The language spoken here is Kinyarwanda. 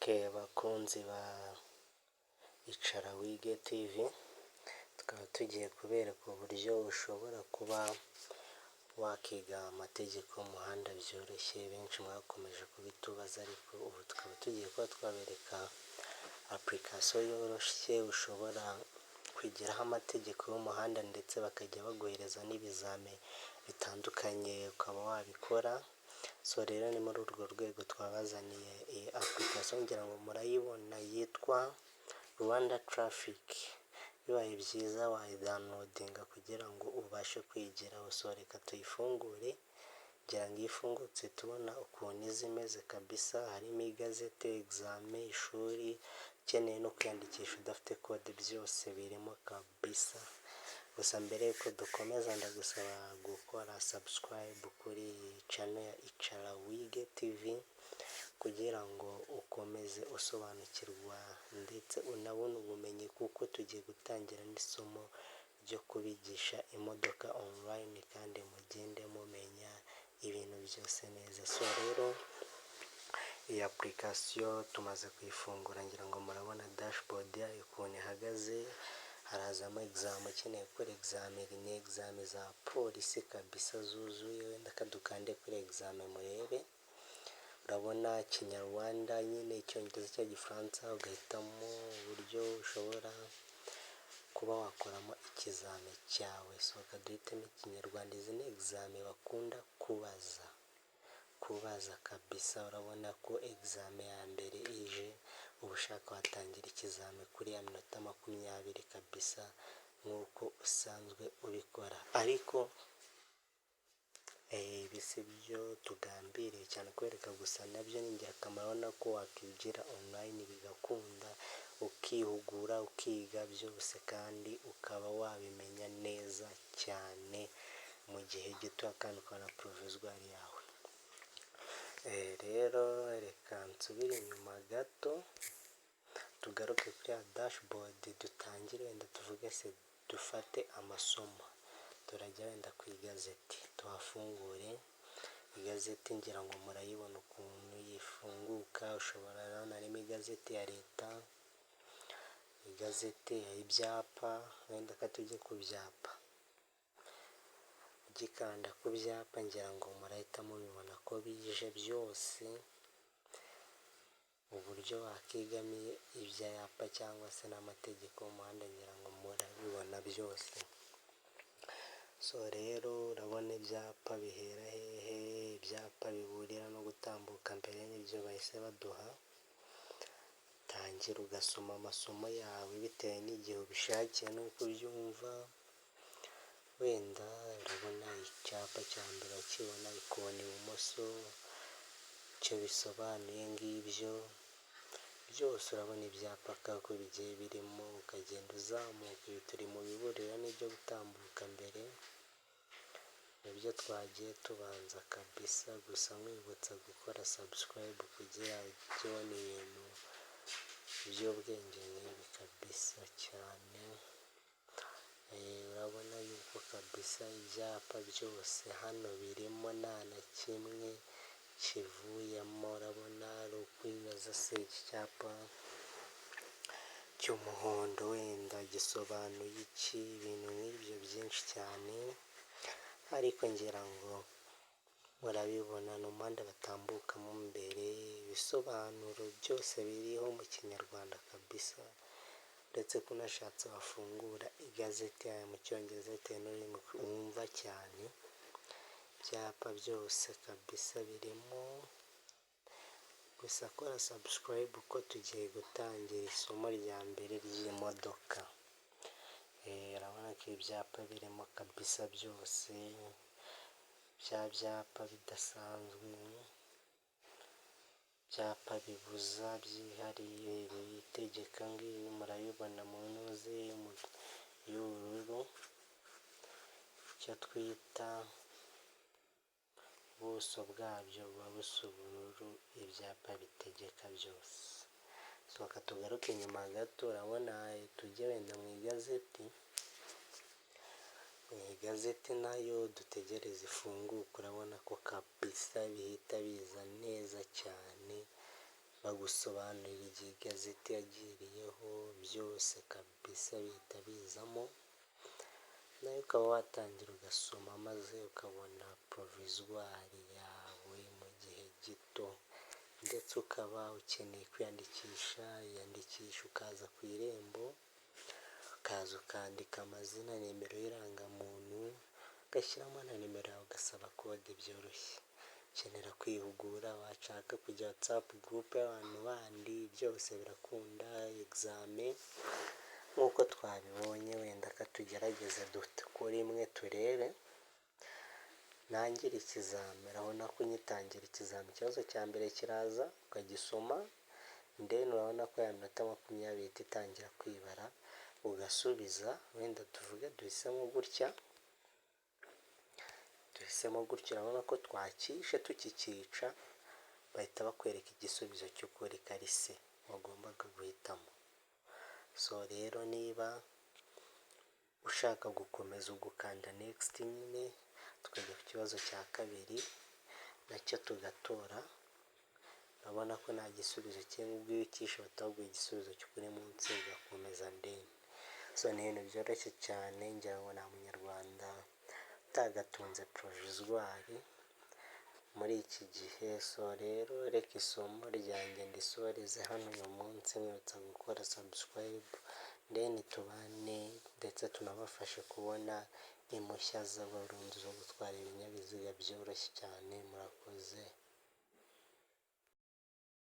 Bakunzi ba Icara Wige TV, tukaba tugiye kubereka uburyo ushobora kuba wakiga amategeko y'umuhanda byoroshye. Benshi mwakomeje kubitubaza, ariko ubu tukaba tugiye kuba twabereka application yoroshye ushobora kwigiraho amategeko y'umuhanda, ndetse bakajya baguhereza n'ibizame bitandukanye ukaba wabikora. So rero ni muri urwo rwego twabazaniye iyi application, ngira ngo murayibona, yitwa Rwanda Traffic. Bibaye byiza wayidownloadinga kugira ngo ubashe kwigiraho. So reka tuyifungure, ngira ngo iyo ifungutse tubona ukuntu iza imeze kabisa. Harimo igazeti, exame, ishuri, ukeneye no kwiyandikisha udafite code, byose birimo kabisa. Gusa mbere yuko dukomeza, ndagusaba gukora subscribe kuri channel ya Icara Wige TV kugira ngo ukomeze usobanukirwa ndetse unabona ubumenyi, kuko tugiye gutangira n'isomo ryo kubigisha imodoka online kandi mugende mumenya ibintu byose neza. So rero iyi application tumaze kuyifungura, ngira ngo murabona dashboard yayo ukuntu ihagaze. Harazamo exam, ukeneye gukora exame za polisi kabisa zuzuye. Wenda kadukande kuri exame murebe, urabona Kinyarwanda nyine, Icyongereza cyangwa Igifaransa, ugahitamo uburyo ushobora kuba wakoramo ikizame cyawe. So kaduhitemo Ikinyarwanda. Izi ni exame bakunda kubaza kabisa. Urabona ko exame ya mbere ije, uba ushaka watangira ikizame kuri ya minota 20 kabisa, nk'uko usanzwe ubikora. Ariko ibi si byo tugambiriye cyane kwereka, gusa nabyo ni ingirakamaro. Urabona ko wakwigira online bigakunda, ukihugura, ukiga byose, kandi ukaba wabimenya neza cyane mu gihe gito, kandi ukabona provisoire yawe. Rero reka nsubire inyuma gato, tugaruke kuri ya dashboard, dutangire. Wenda tuvuge se dufate amasomo, turajya wenda ku igazeti, tuhafungure igazeti. Ngira ngo murayibona ukuntu yifunguka. Ushobora urabona harimo igazeti ya leta, igazeti y'ibyapa. Wenda ka tujye ku byapa, ugikanda ku byapa ngira ngo murahita mubibona ko bije byose, uburyo wakigamo ibyapa cyangwa se n'amategeko y'umuhanda, ngira ngo murabibona byose. So rero urabona ibyapa bihera hehe, ibyapa biburira no gutambuka mbere, n'ibyo bahise baduha. Tangira ugasoma amasomo yawe bitewe n'igihe ubishakiye n'uko ubyumva. Wenda urabona icyapa cya mbere ukibona, ikoni ibumoso, icyo bisobanuye ngibyo byose. Urabona ibyapa kako bigiye birimo, ukagenda uzamuka. Ibi turi mu biburira n'ibyo gutambuka mbere, nibyo twagiye tubanza kabisa. Gusa mwibutsa gukora subscribe kugira ujye ubona ibintu by'ubwenge nk'ibi kabisa cyane. Urabona yuko kabisa ibyapa byose hano birimo, nta na kimwe kivuyemo. Urabona ari ukwibaza se iki cyapa cy'umuhondo wenda gisobanuye iki, ibintu nk'ibyo byinshi cyane. Ariko ngira ngo murabibona, ni umuhanda batambukamo mbere, ibisobanuro byose biriho mu Kinyarwanda kabisa. Ndetse ko unashatse wafungura igazeti yawe mu Cyongereza bitewe n'ururimi wumva cyane. Ibyapa byose kabisa birimo. Gusa kora subscribe uko tugiye gutangira isomo rya mbere ry'imodoka. Urabona ko ibyapa birimo kabisa byose, bya byapa bidasanzwe, byapa bibuza byihariye, bitegeka. Ngibi murabibona mu ntuze y'ubururu, icyo twita ubuso bwabyo buba busa ubururu, ibyapa bitegeka byose. So tugaruke inyuma gato, urabona tujye wenda mu igazeti. Mu igazeti nayo dutegereze ifunguke. Urabona ko kabisa bihita biza neza cyane, bagusobanurira igihe igazeti yagiriyeho byose kabisa bihita bizamo, nawe ukaba watangira ugasoma maze ukabona provizwari yawe mu gihe gito, ndetse ukaba ukeneye kwiyandikisha, iyandikisha ukaza ku irembo, ukaza ukandika amazina, nimero y'irangamuntu, ugashyiramo na nimero yawe, ugasaba kode byoroshye. Ukenera kwihugura, washaka kujya WhatsApp group y'abantu bandi, byose birakunda. Exame nk'uko twabibonye, wenda katugerageze dukore imwe turebe. Ntangira ikizami, urabona ko nyitangira ikizami ikibazo cya mbere kiraza ukagisoma, urabona ko ya minota 20 ihita itangira kwibara, ugasubiza. Wenda tuvuge duhisemo gutya, urabona ko twakishe tukikica, bahita bakwereka igisubizo cy'ukuri kari se wagombaga guhitamo. So rero niba ushaka gukomeza ugukanda next nyine, tukajya ku kibazo cya kabiri nacyo tugatora. Urabona ko nta gisubizo kimwe, ubwo iyo ukishe bataguha igisubizo cy'ukuri munsi, ugakomeza ndende. So ni ibintu byoroshye cyane, ngira ngo nta munyarwanda utagatunze provizwari muri iki gihe. So rero reka isomo ryanjye ndisoreze hano uyu munsi, mwibutsa gukora subscribe, tubane ndetse tunabafashe kubona impushya z'abarundi zo gutwara ibinyabiziga byoroshye cyane. Murakoze.